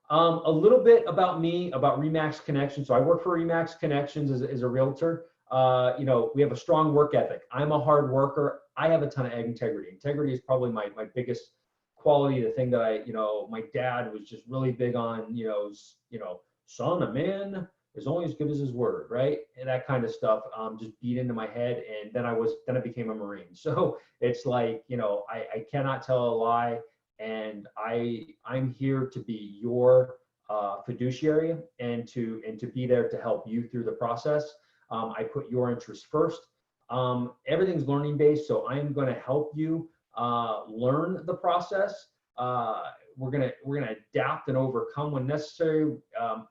A little bit about me, about Remax Connections. So I work for Remax Connections as a realtor. You know, we have a strong work ethic. I'm a hard worker. I have a ton of integrity. Integrity is probably my biggest quality, the thing that my dad was just really big on, son, a man is only as good as his word, right? And that kind of stuff just beat into my head. And then I became a Marine. So it's like, I cannot tell a lie. And I'm here to be your fiduciary and to be there to help you through the process. I put your interests first. Everything's learning based, so I'm going to help you learn the process. We're gonna adapt and overcome when necessary.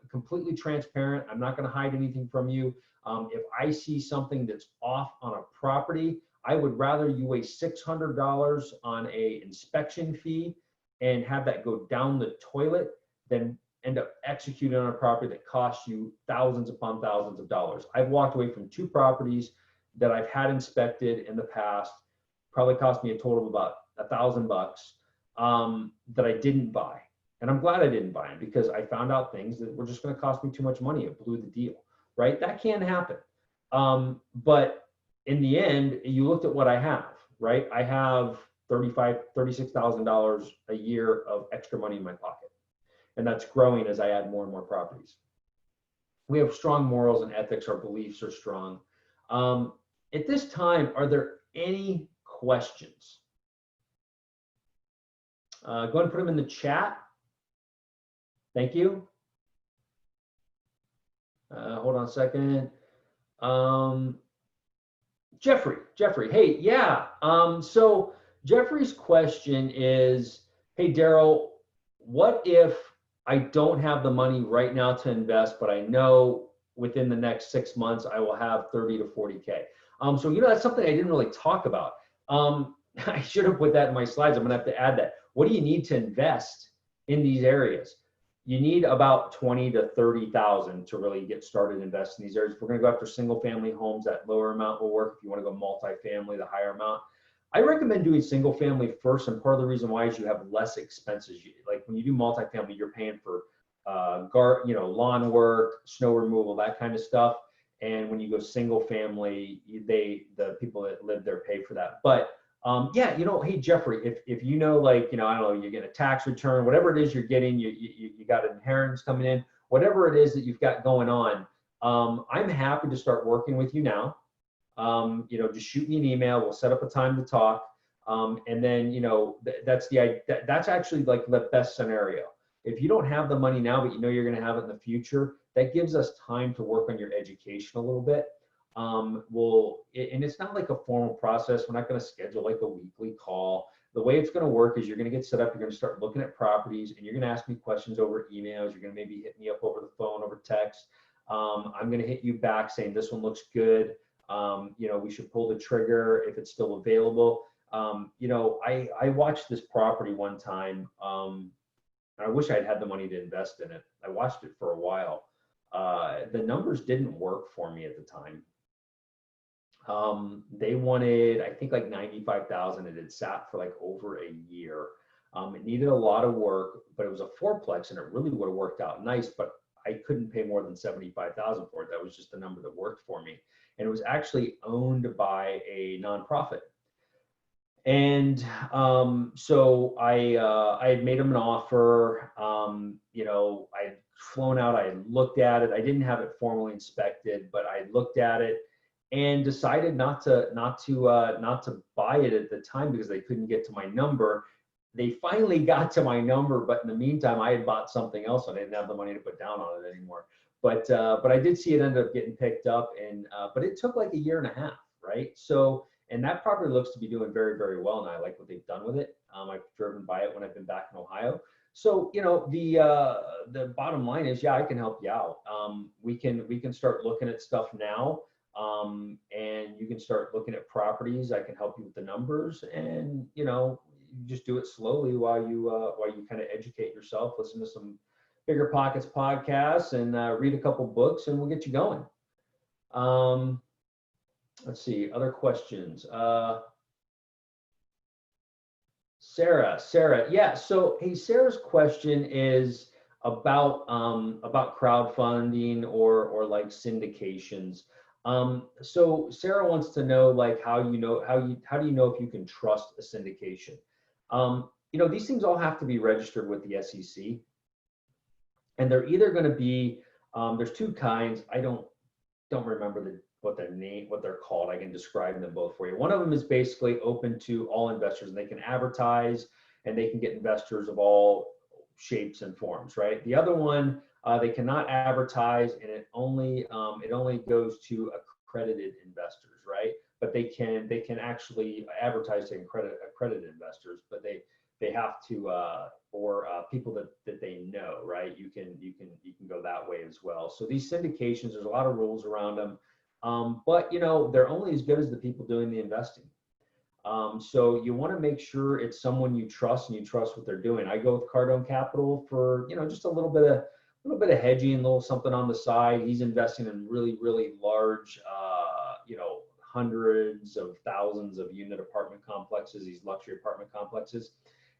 Completely transparent. I'm not going to hide anything from you. If I see something that's off on a property, I would rather you waste $600 on a inspection fee and have that go down the toilet than end up executing on a property that costs you thousands upon thousands of dollars. I've walked away from 2 properties that I've had inspected in the past, probably cost me a total of about $1,000 that I didn't buy. And I'm glad I didn't buy them because I found out things that were just going to cost me too much money. It blew the deal, right? That can happen. But in the end, you looked at what I have, right? I have $36,000 a year of extra money in my pocket. And that's growing as I add more and more properties. We have strong morals and ethics. Our beliefs are strong. At this time, are there any questions? Go ahead and put them in the chat. Thank you. Hold on a second. Jeffrey, hey, yeah. So Jeffrey's question is, hey, Darel, what if I don't have the money right now to invest, but I know within the next 6 months I will have 30 to 40K. So that's something I didn't really talk about. I should have put that in my slides. I'm gonna have to add that. What do you need to invest in these areas? You need about 20 to 30,000 to really get started investing in these areas. If we're gonna go after single family homes, that lower amount will work. If you wanna go multifamily, the higher amount. I recommend doing single family first, and part of the reason why is you have less expenses. Like when you do multifamily, you're paying for lawn work, snow removal, that kind of stuff. And when you go single family, the people that live there pay for that. But yeah, hey Jeffrey, if I don't know, you get a tax return, whatever it is you're getting, you got an inheritance coming in, whatever it is that you've got going on, I'm happy to start working with you now. Just shoot me an email. We'll set up a time to talk. And then, that's actually like the best scenario. If you don't have the money now, but you're going to have it in the future, that gives us time to work on your education a little bit. And it's not like a formal process. We're not going to schedule like a weekly call. The way it's going to work is you're going to get set up. You're going to start looking at properties, and you're going to ask me questions over emails. You're going to maybe hit me up over the phone, over text. I'm going to hit you back saying this one looks good. We should pull the trigger if it's still available. I watched this property one time. And I wish I'd had the money to invest in it. I watched it for a while. The numbers didn't work for me at the time. They wanted, I think, like 95,000. It had sat for like over a year. It needed a lot of work, but it was a fourplex, and it really would have worked out nice. But I couldn't pay more than 75,000 for it. That was just the number that worked for me. And it was actually owned by a nonprofit. And so I had made him an offer. I had flown out, I had looked at it. I didn't have it formally inspected, but I looked at it and decided not to buy it at the time because they couldn't get to my number. They finally got to my number, but in the meantime, I had bought something else and I didn't have the money to put down on it anymore. But I did see it end up getting picked up, and but it took like a year and a half, right? So, and that property looks to be doing very, very well, and I like what they've done with it. I've driven by it when I've been back in Ohio. So, the bottom line is, yeah, I can help you out. We can start looking at stuff now. And you can start looking at properties. I can help you with the numbers, and you just do it slowly while you kind of educate yourself, listen to some Bigger Pockets podcasts, and read a couple books, and we'll get you going. Let's see, other questions. Sarah, yeah. So, hey, Sarah's question is about crowdfunding or like syndications. So Sarah wants to know like how do you know if you can trust a syndication? These things all have to be registered with the SEC, and they're either going to be there's two kinds. I don't remember what they're called. I can describe them both for you. One of them is basically open to all investors, and they can advertise, and they can get investors of all shapes and forms, right? The other one, they cannot advertise, and it only goes to accredited investors, right? But they can actually advertise to accredited investors, but they have to or people that they know, right? You can go that way as well. So these syndications, there's a lot of rules around them, but they're only as good as the people doing the investing. So you want to make sure it's someone you trust and you trust what they're doing. I go with Cardone Capital for just a little bit of hedging, a little something on the side. He's investing in really, really large, hundreds of thousands of unit apartment complexes, these luxury apartment complexes.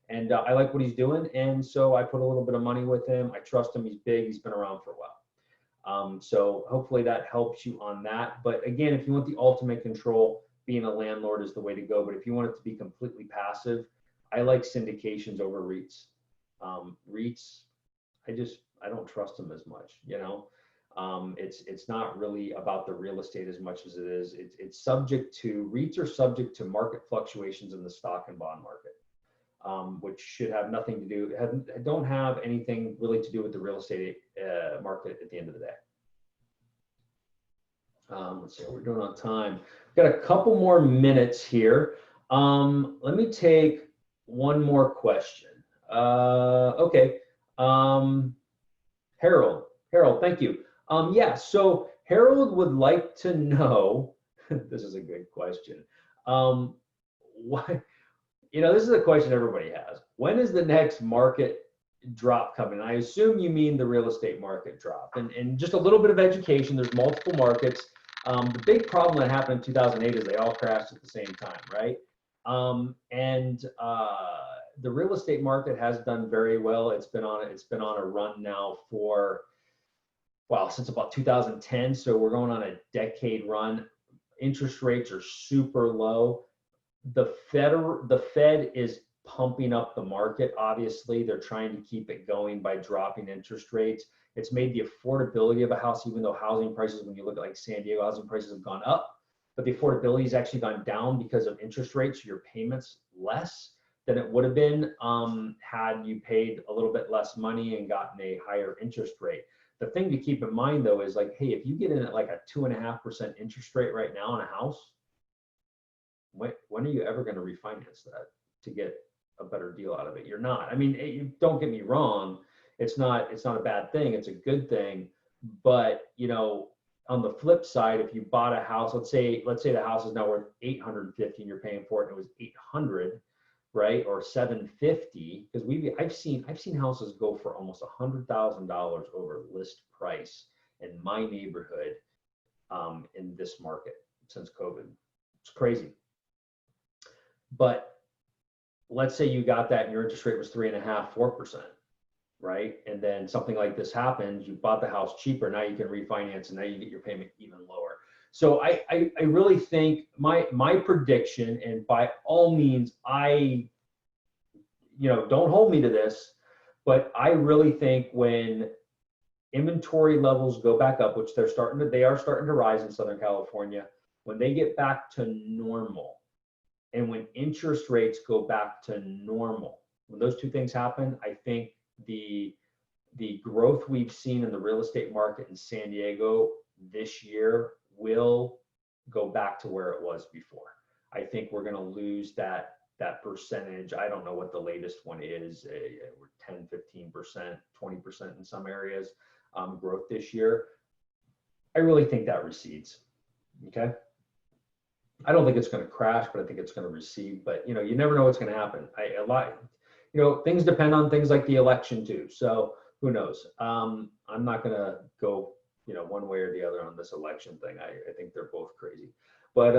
And I like what he's doing. And so I put a little bit of money with him. I trust him. He's big. He's been around for a while. So hopefully that helps you on that. But again, if you want the ultimate control, being a landlord is the way to go. But if you want it to be completely passive, I like syndications over REITs. REITs, I don't trust them as much. It's not really about the real estate as much as it is. It's subject to REITs are subject to market fluctuations in the stock and bond market. Which should have nothing to do, don't have anything really to do with the real estate market at the end of the day. Let's see what we're doing on time. We've got a couple more minutes here. Let me take one more question. Okay. Harold, thank you. Yeah, so Harold would like to know, this is a good question. Why? This is a question everybody has. When is the next market drop coming? I assume you mean the real estate market drop. And just a little bit of education, there's multiple markets. The big problem that happened in 2008 is they all crashed at the same time, right? The real estate market has done very well. It's been on a run now since about 2010. So we're going on a decade run. Interest rates are super low. The Fed is pumping up the market. Obviously, they're trying to keep it going by dropping interest rates. It's made the affordability of a house, even though housing prices, when you look at like San Diego, housing prices have gone up, but the affordability has actually gone down because of interest rates. So your payments less than it would have been had you paid a little bit less money and gotten a higher interest rate. The thing to keep in mind though is like, hey, if you get in at like a 2.5% interest rate right now on a house, when are you ever going to refinance that to get a better deal out of it? You're not. I mean, don't get me wrong. It's not a bad thing. It's a good thing. But, on the flip side, if you bought a house, let's say the house is now worth $850 and you're paying for it and it was $800, right? Or $750, because I've seen houses go for almost $100,000 over list price in my neighborhood in this market since COVID. It's crazy. But let's say you got that and your interest rate was 3.5%, 4%, right? And then something like this happens, you bought the house cheaper, now you can refinance and now you get your payment even lower. So I really think my prediction, and by all means, don't hold me to this, but I really think when inventory levels go back up, which they are starting to rise in Southern California, when they get back to normal, and when interest rates go back to normal, when those two things happen, I think the growth we've seen in the real estate market in San Diego this year will go back to where it was before. I think we're going to lose that percentage. I don't know what the latest one is. We're 10, 15%, 20% in some areas growth this year. I really think that recedes. Okay. I don't think it's going to crash, but I think it's going to recede. But you know, you never know what's going to happen. Things depend on things like the election too. So who knows? I'm not going to go, one way or the other on this election thing. I think they're both crazy. But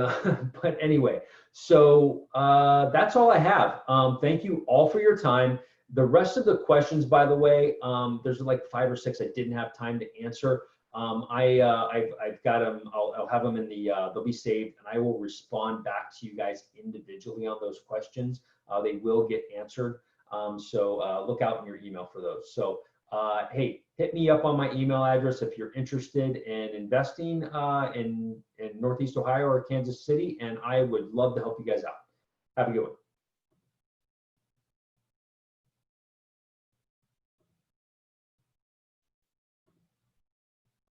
but anyway, so that's all I have. Thank you all for your time. The rest of the questions, by the way, there's like 5 or 6 I didn't have time to answer. I've got them. I'll have them in the. They'll be saved, and I will respond back to you guys individually on those questions. They will get answered. So look out in your email for those. So hey, hit me up on my email address if you're interested in investing in Northeast Ohio or Kansas City, and I would love to help you guys out. Have a good one.